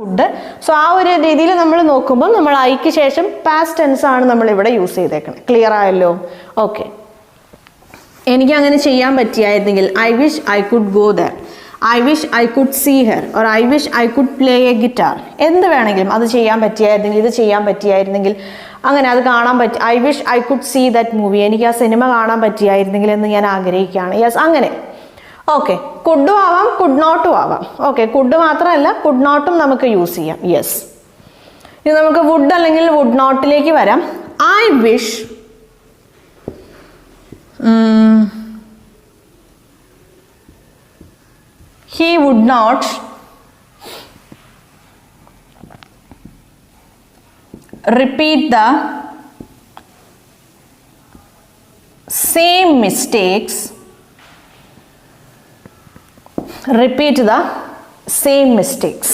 Food. So ആ ഒരു രീതിയിൽ നമ്മൾ നോക്കുമ്പോൾ നമ്മൾ ഐക്ക് ശേഷം പാസ്റ്റ് ടെൻസ് ആണ് നമ്മൾ ഇവിടെ യൂസ് ചെയ്തേക്കുന്നത്. ക്ലിയർ ആയല്ലോ? ഓക്കെ. എനിക്ക് അങ്ങനെ ചെയ്യാൻ പറ്റിയായിരുന്നെങ്കിൽ I wish I could go there, I wish I could see her, or I wish I could play a guitar. എന്ത് വേണമെങ്കിലും അത് ചെയ്യാൻ പറ്റിയായിരുന്നെങ്കിൽ, ഇത് ചെയ്യാൻ പറ്റിയായിരുന്നെങ്കിൽ, അങ്ങനെ അത് കാണാൻ പറ്റി. I wish I could see that movie, എനിക്ക് ആ സിനിമ കാണാൻ പറ്റിയായിരുന്നെങ്കിൽ എന്ന് ഞാൻ ആഗ്രഹിക്കുകയാണ്. യെസ്, അങ്ങനെ. ഓക്കെ, കുഡും ആവാം കുഡ് നോട്ടും ആവാം. ഓക്കെ, കുഡ് മാത്രമല്ല കുഡ് നോട്ടും നമുക്ക് യൂസ് ചെയ്യാം. യെസ്. ഇനി നമുക്ക് വുഡ് അല്ലെങ്കിൽ വുഡ് നോട്ടിലേക്ക് വരാം. I wish he would not repeat the same mistakes. Repeat the same mistakes.